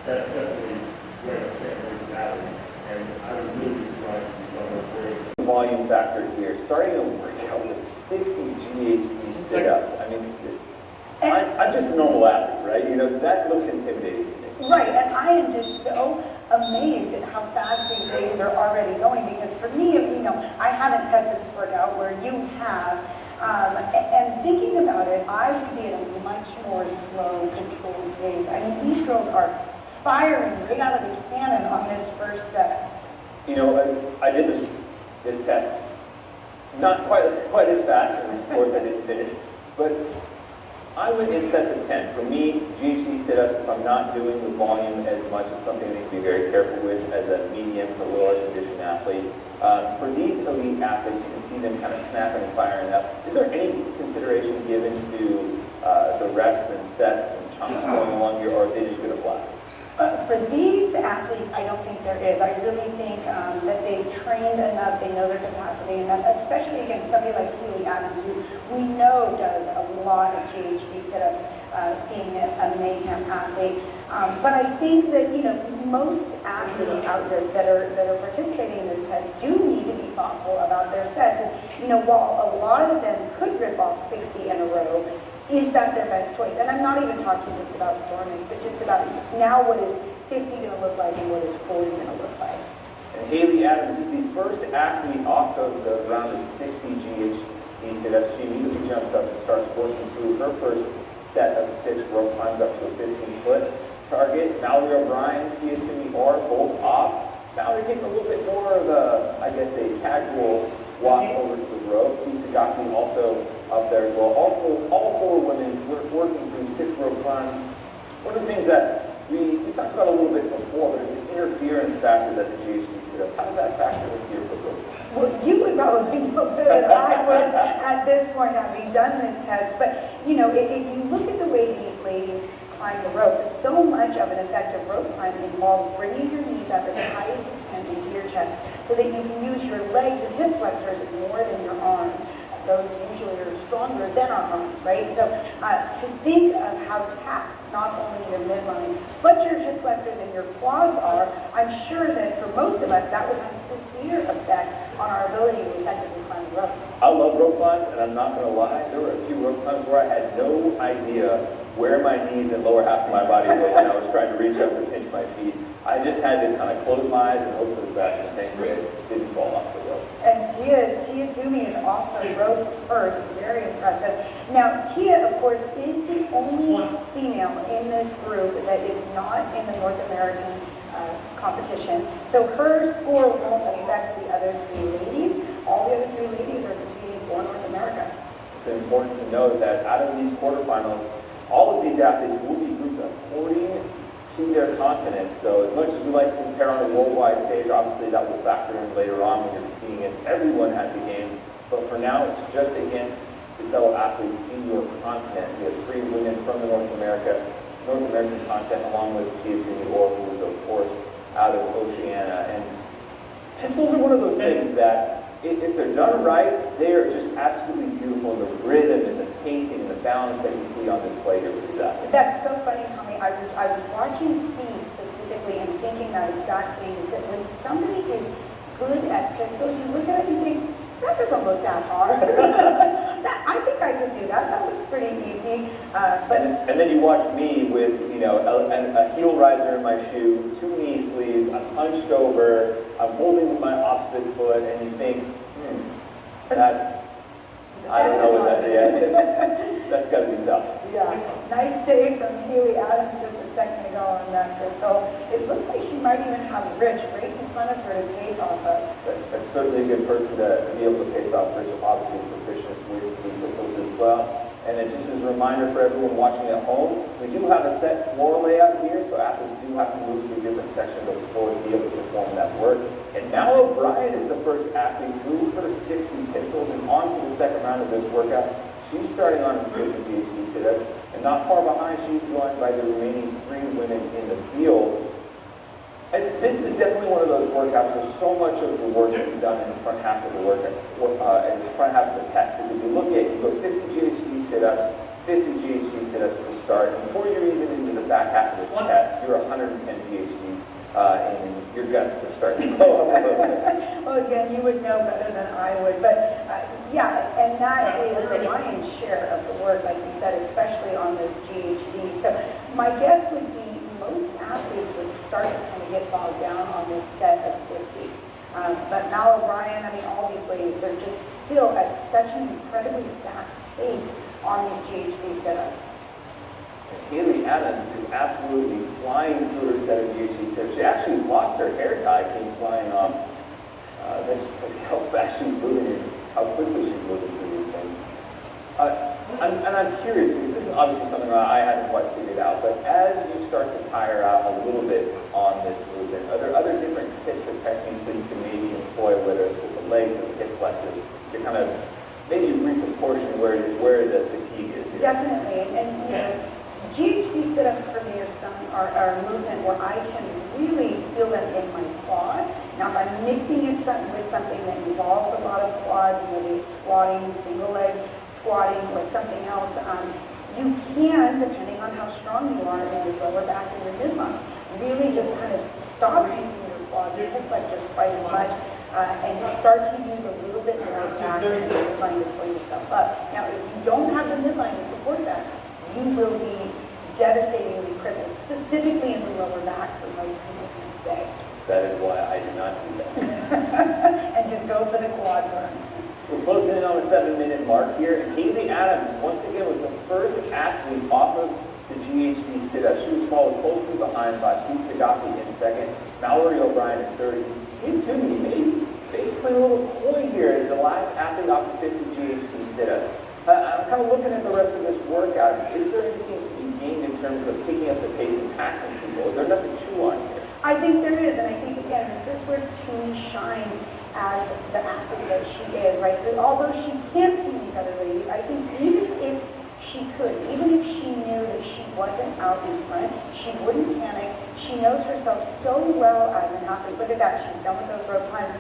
That's definitely where the family matters, and I was really surprised to see some of the volume factor here. Starting a workout with 60 GHD sit-ups. I mean, I'm just a normal athlete, right? You know, that looks intimidating to me. Right, and I am just so amazed at how fast these ladies are already going, because for me, you know, I haven't tested this workout where you have, and thinking about it, I would be at a much more slow, controlled pace. I mean, these girls are firing right out of the cannon on this first set. You know, I did this test, not quite as fast, and of course I didn't finish, but I went in sets of 10. For me, GHD sit-ups, if I'm not doing the volume as much, is something I need to be very careful with as a medium to lower condition athlete. For these elite athletes, you can see them kind of snapping and firing up. Is there any consideration given to the reps and sets and chunks going along here, or are they just going to blast us? For these athletes, I don't think there is. I really think that they've trained enough, they know their capacity enough, especially against somebody like Haley Adams, who we know does a lot of GHD sit-ups, being a mayhem athlete. But I think that, you know, most athletes out there that are participating in this test do need to be thoughtful about their sets. And, you know, while a lot of them could rip off 60 in a row, is that their best choice? And I'm not even talking just about soreness, but just about now what is 50 going to look like and what is 40 going to look like. And Haley Adams is the first athlete off of the round of 60 GHD sit-ups. She immediately jumps up and starts working through her first set of 6 rope climbs up to a 15-foot target. Mallory O'Brien, Tia Toomey are both off. Mallory taking a little bit more of a, I guess, a casual walk over to the rope. Lisa Gottlieb also up there as well. All four women working through 6 rope climbs. One of the things that we talked about a little bit before, but is the interference factor that the GHD sit-ups. How does that factor into your footwork? Well, you would probably know better than I would at this point, having done this test. But, you know, if you look at the way these ladies climb the rope, so much of an effective rope climb involves bringing your knees up as high as you can into your chest so that you can use your legs and hip flexors more than your arms. Those usually are stronger than our arms, right? So to think of how taxed not only your midline, but your hip flexors and your quads are, I'm sure that for most of us, that would have a severe effect on our ability to effectively climb the rope. I love rope climbs, and I'm not going to lie, there were a few rope climbs where I had no idea where my knees and lower half of my body were when I was trying to reach up and pinch my feet. I just had to kind of close my eyes and hope for the best, and thankfully it didn't fall off the rope. And Tia Toomey is off the rope first, very impressive. Now, Tia, of course, is the only female in this group that is not in the North American competition. So her score won't affect the other 3 ladies. All the other 3 ladies are competing for North America. It's important to note that out of these quarterfinals, all of these athletes will be grouped according to their continent. So as much as we like to compare on a worldwide stage, obviously that will factor in later on when you're competing against everyone at the games. But for now, it's just against the fellow athletes in your continent. We have 3 women from the North American continent, along with Tia Toomey, who is, of course, out of Oceania. And pistols are one of those things that, if they're done right, they are just absolutely beautiful in the rhythm and the pacing and the balance that you see on display here for these athletes. That's so funny, Tommy. I was watching Fee specifically and thinking that exactly, is that when somebody is good at pistols, you look at it and think, that doesn't look that hard. I think I could do that. That looks pretty easy. And then you watch me with, you know, a heel riser in my shoe, 2 knee sleeves, I'm hunched over, I'm holding with my opposite foot, and you think, I don't know what that is. That's got to be tough. Yeah, nice save from Haley Adams just a second ago on that pistol. It looks like she might even have Rich right in front of her to pace off of. That's certainly a good person to be able to pace off. Rich, obviously proficient with the pistols as well. And then just as a reminder for everyone watching at home, we do have a set floor layout here, so athletes do have to move through different sections of the floor to be able to perform that work. And Mal O'Brien is the first athlete through her 60 pistols and on to the second round of this workout. She's starting on with the GHD sit-ups, and not far behind, she's joined by the remaining 3 women in the field. And this is definitely one of those workouts where so much of the work is done in the front half of the workout, in the front half of the test, because you go 60 GHD sit-ups, 50 GHD sit-ups to start. And before you're even into the back half of this test, you're 110 GHDs, and your guts are starting to blow up a little bit. Well, again, you would know better than I would, but yeah, and that is the lion's share of the work, like you said, especially on those GHDs. So my guess would be most athletes would start to kind of get bogged down on this set of 50. But Mal O'Brien, I mean, all these ladies, they're just still at such an incredibly fast pace on these GHD sit-ups. Haley Adams is absolutely flying through her set of GHD sit-ups. She actually lost her hair tie, came flying off. That just tells you how fast she's moving and how quickly she's moving through these things. I'm curious, because this is obviously something that I haven't quite figured out, but as you start to tire out a little bit on this movement, are there other different tips or techniques that you can maybe employ, whether it's with the legs or the hip flexors, to kind of maybe reproportion where the fatigue is here? Definitely, and you know, GHD sit-ups for me are a movement where I can really feel them in my quads. Now, if I'm mixing it with something that involves a lot of quads, maybe squatting, single leg squatting, or something else, you can, depending on how strong you are in your lower back and your midline, really just kind of stop using your quads and hip flexors quite as much, and start to use a little bit more back and midline to pull yourself up. Now, if you don't have the midline to support that, you will be devastatingly crippled, specifically in the lower back for most people the next day. That is why I do not do that. And just go for the quad burn. We're closing in on the 7-minute mark here. Haley Adams, once again, was the first athlete off of the GHD sit-up. She was followed closely behind by Lisa Goffey in second, Mallory O'Brien in third. Team Toomey maybe playing a little coy here as the last athlete off of 50 GHD sit-ups. I'm kind of looking at the rest of this workout. Is there anything to be gained in terms of picking up the pace and passing people? Is there enough to chew on here? I think there is, and I think, again, this is where Toomey shines as the athlete that she is, right? So although she can't see these other ladies, I think even if she could, even if she knew that she wasn't out in front, she wouldn't panic. She knows herself so well as an athlete. Look at that, she's done with those rope climbs.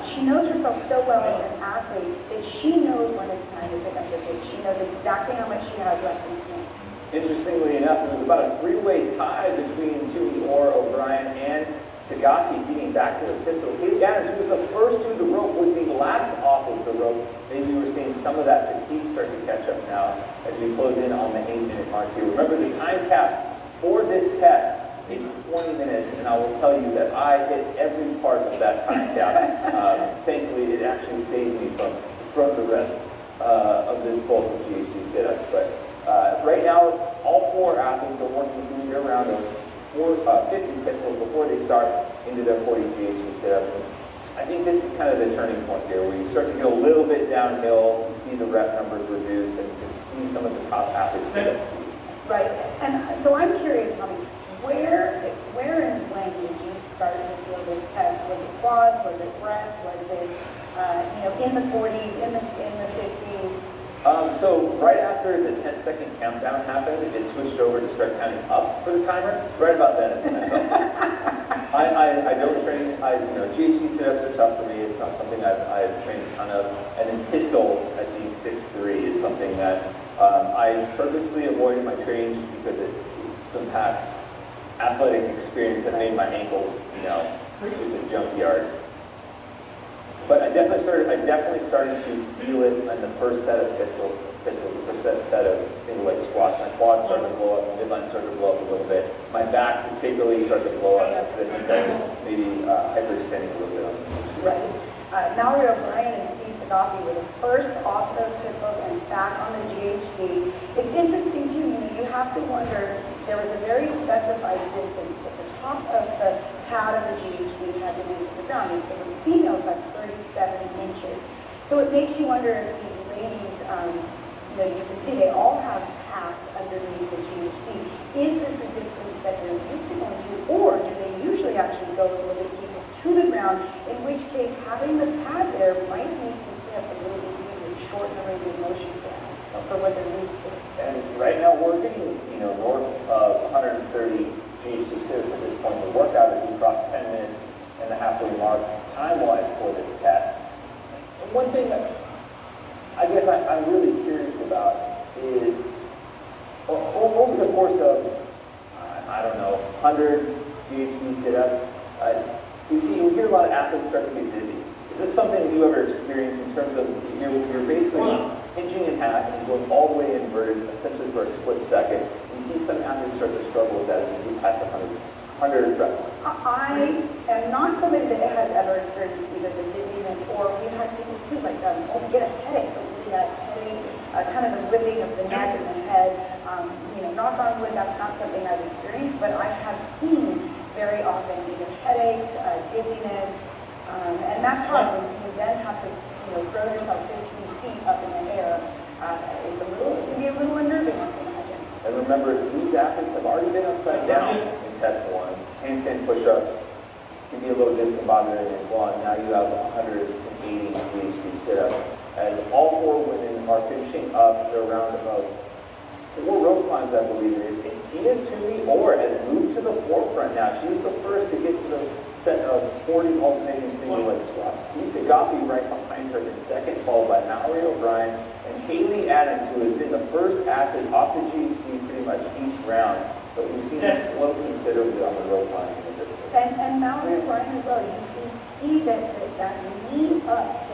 She knows herself so well as an athlete that she knows when it's time to pick up the pace. She knows exactly how much she has left in the tank. Interestingly enough, it was about a 3-way tie between Toomey Orr, O'Brien, and Sagaki getting back to those pistols. Haley Adams, who was the first to the rope, was the last off of the rope. Maybe we're seeing some of that fatigue start to catch up now as we close in on the 8-minute mark here. Remember, the time cap for this test is 20 minutes, and I will tell you that I hit every part of that time cap. Thankfully, it actually saved me from the rest of this bulk of GHD sit-ups. But right now, all 4 athletes are working through their round of 50 pistols before they start into their 40 GHD sit-ups. And I think this is kind of the turning point here, where you start to go a little bit downhill, you see the rep numbers reduced, and you can see some of the top athletes pick up speed. Right, and so I'm curious, Tommy, where and when did you start to feel this test? Was it quads? Was it breath? Was it, in the 40s, in the 50s? So right after the 10-second countdown happened, it switched over to start counting up for the timer. Right about then is when I felt it. I don't train, GHD sit-ups are tough for me. It's not something I've trained a ton of. And then pistols at being 6'3" is something that I purposely avoided my training just because some past athletic experience had made my ankles, just a junkyard. But I definitely started to feel it in the first set of pistols, the first set of single leg squats. My quads started to blow up, my midline started to blow up a little bit. My back particularly started to blow up because I think I was maybe hyperextending a little bit on the Right. Mallory O'Brien and Lisa Goffey were the first off those pistols and back on the GHD. It's interesting too, you have to wonder, there was a very specified distance that the top of the pad of the GHD had to be from the ground. And for the females, that's 37 inches. So it makes you wonder if these ladies, you can see they all have pads underneath the GHD. Is this a distance that they're used to going to, or do they usually actually go a little bit deeper to the ground, in which case having the pad there might make the sit-ups a little bit easier, shorten the range of motion for them, for what they're used to. And right now we're getting, north of 130 GHD sit-ups at this point in the workout as we cross 10 minutes and the halfway mark time-wise for this test. And one thing that I guess I'm really curious about is Over the course of, I don't know, 100 GHD sit-ups, you hear a lot of athletes start to get dizzy. Is this something that you ever experienced in terms of you're basically hinging in half and going all the way inverted, essentially for a split second? And you see some athletes start to struggle with that as you move past the 100 rep. I am not somebody that has ever experienced either the dizziness or we've had people too like get a headache, really that headache, kind of the whipping of the neck and the head. Knock on wood, that's not something I've experienced, but I have seen very often either headaches, dizziness, and that's hard when you then have to throw yourself 15 feet up in the air. It can be a little unnerving, I can imagine. And remember, these athletes have already been upside down in test 1. Handstand push-ups can be a little discombobulating as well. And now you have 180 GHD sit-ups. As all 4 women are finishing up their round of 4 rope climbs, I believe it is, and Tia Toomey-Orr has moved to the forefront now. She was the first to get to the set of 40 alternating single leg squats. Lisa Goffey right behind her in second, followed by Mallory O'Brien and Haley Adams, who has been the first athlete off the GHD pretty much each round. But we've seen her slow considerably on the rope climbs in the distance. And Mallory O'Brien as well. You can see that lead up to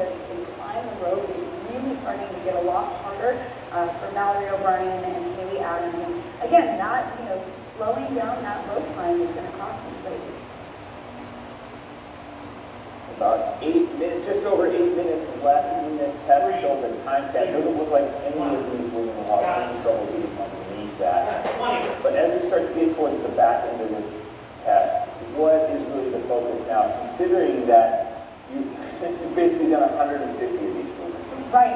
climb the rope is really starting to get a lot harder for Mallory O'Brien and Haley Adams. And again, that slowing down that rope climb is going to cost these ladies. About 8 minutes, just over 8 minutes left in this test until the time cap. Doesn't look like any of these women will have any trouble getting underneath that. But as we start to get towards the back end of this test, what is really the focus now, considering that you've basically done 150 of each movement? Right.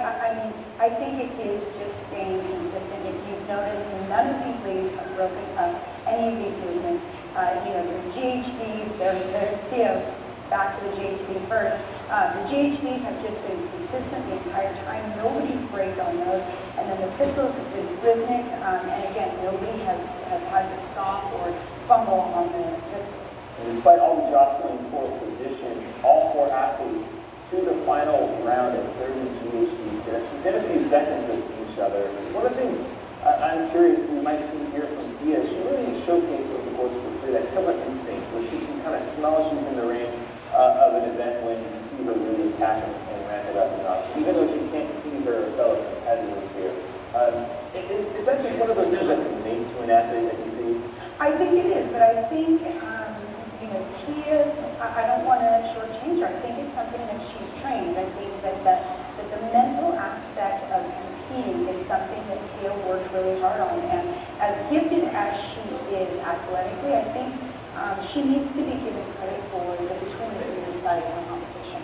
I think it is just staying consistent. If you've noticed, none of these ladies have broken up any of these movements. The GHDs, there's Tia, back to the GHD first. The GHDs have just been consistent the entire time. Nobody's braked on those. And then the pistols have been rhythmic. And again, nobody has had to stop or fumble on the pistols. And despite all the jostling for positions, all 4 athletes to the final round at 30 GHD sit-ups within a few seconds of each other. One of the things I'm curious we might see here from Tia, she really showcased over the course of her career that killer instinct, where she can kind of smell she's in the range of an event when you can see her really attack and ramp it up a notch, even though she can't see her fellow competitors here. Is that just one of those things that's innate to an athlete that you see? I think it is, but I think Tia, I don't want to shortchange her. I think it's something that she's trained. I think that the mental aspect of competing is something that Tia worked really hard on. And as gifted as she is athletically, I think she needs to be given credit for the between-the-three side of her competition.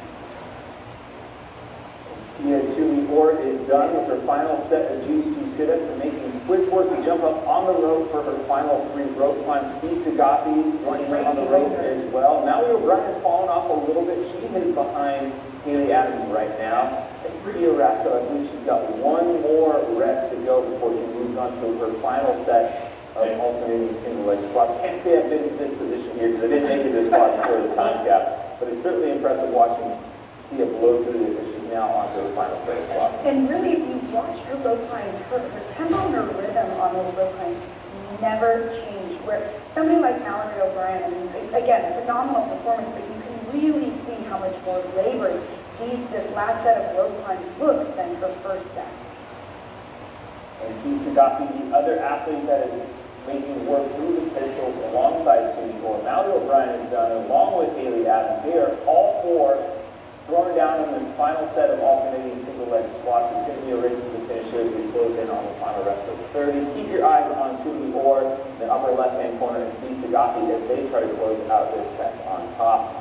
Tia Toomey-Orr is done with her final set of GHD sit-ups and making quick work to jump up on the rope for her final 3 rope climbs. Lisa Goffey joining her on the rope as well. Mallory O'Brien has fallen off a little bit. She is behind Haley Adams right now. As Tia wraps up, I believe she's got 1 more rep to go before she moves on to her final set of alternating single leg squats. Can't say I've been to this position here because I didn't make it this far before the time cap, but it's certainly impressive watching Tia blow through this as she's now on to her final set of squats. And really, if you watched her rope climbs, her tempo and her rhythm on those rope climbs never changed. Where somebody like Mallory O'Brien, again, a phenomenal performance, but you can really see how much more labored this last set of rope climbs looks than her first set. And Lisa Goffey, the other athlete that is making work through the pistols alongside Toomey-Orr. Mallory O'Brien is done along with Haley Adams. They are all 4 throwing down in this final set of alternating single leg squats. It's going to be a race to the finish here as we close in on the final reps of 30. Keep your eyes on Toomey-Orr in the upper left-hand corner and Lisa Goffey as they try to close out this test on top.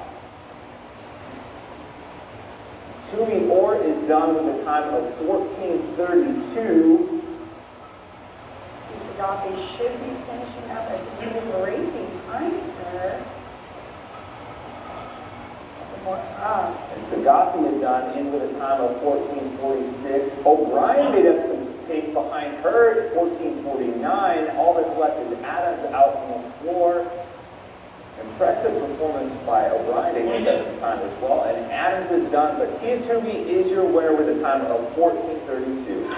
Toomey-Orr is done with a time of 14:32. Lisa Goffey should be finishing up at the right behind her. And Sagafi is done in with a time of 14:46. O'Brien made up some pace behind her at 14:49. All that's left is Adams out on the floor. Impressive performance by O'Brien to make up some time as well. And Adams is done, but Tia Toomey is your winner with a time of 14:32.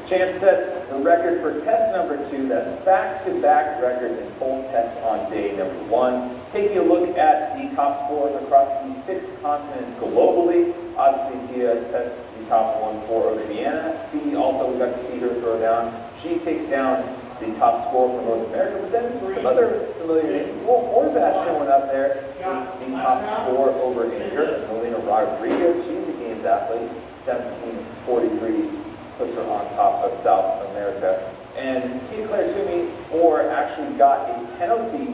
Champ sets the record for test number 2. That's back-to-back records in both tests on day number 1. Taking a look at the top scorers across the 6 continents globally. Obviously, Tia sets the top one for Oceania. Fee also, we got to see her throw down. She takes down the top score for North America, but then some other familiar names. Well, Horvath showing up there, the top score over in Europe. Melina Rodriguez, she's a games athlete, 17:43. Puts her on top of South America. And Tia Claire Toomey actually got a penalty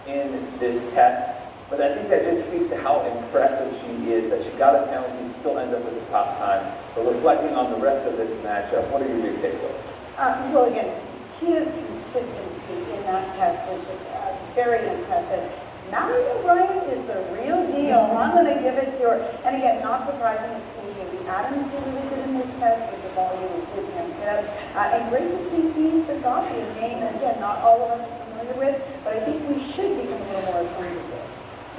in this test, but I think that just speaks to how impressive she is, that she got a penalty, still ends up with the top time. But reflecting on the rest of this matchup, what are your big takeaways? Well, again, Tia's consistency in that test was just very impressive. Natalie O'Brien is the real deal. I'm going to give it to her. And again, not surprising to see Haley Adams do really good in this test with the volume of BPM sit-ups. And great to see Fee Sagapi, a name that, again, not all of us are familiar with, but I think we should become a little more acquainted with.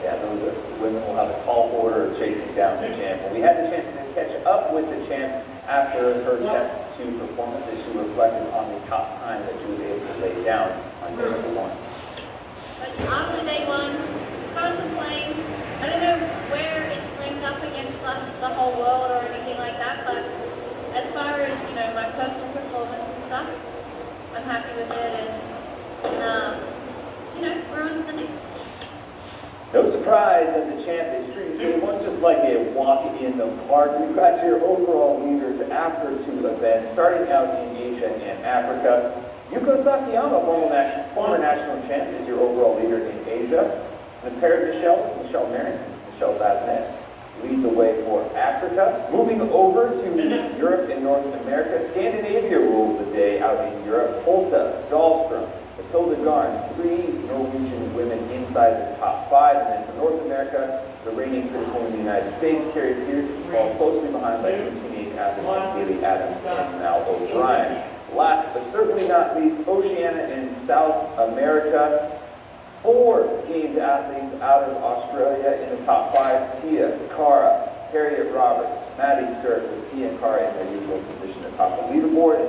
Yeah, those women will have a tall order chasing down the champ. Well, we had the chance to catch up with the champ after her test 2 performance as she reflected on the top time that she was able to lay down on day number 1. But after day 1, can't complain. I don't know where it's ranked up against the whole world or anything like that, but as far as, you know, my personal performance and stuff, I'm happy with it, and, you know, we're on to the next. No surprise that the champ is treating day 1 just like a walk in the park. We've got your overall leaders after 2 events, starting out in Asia and Africa. Yuko Sakayama, former national champ, is your overall leader in Asia. The pair of Michelle Marin, Michelle Basnet, lead the way for Africa. Moving over to Europe and North America, Scandinavia rules the day out in Europe. Holta, Dahlstrom, Matilda Garns, 3 Norwegian women inside the top 5. And then for North America, the reigning fittest woman in the United States, Carrie Pierce, is followed closely behind by 2 teenage athletes, Haley Adams and Mal O'Brien. Last but certainly not least, Oceania and South America. 4 games athletes out of Australia in the top 5. Tia, Cara, Harriet Roberts, Maddie Sturt, with Tia and Cara in their usual position atop the leaderboard.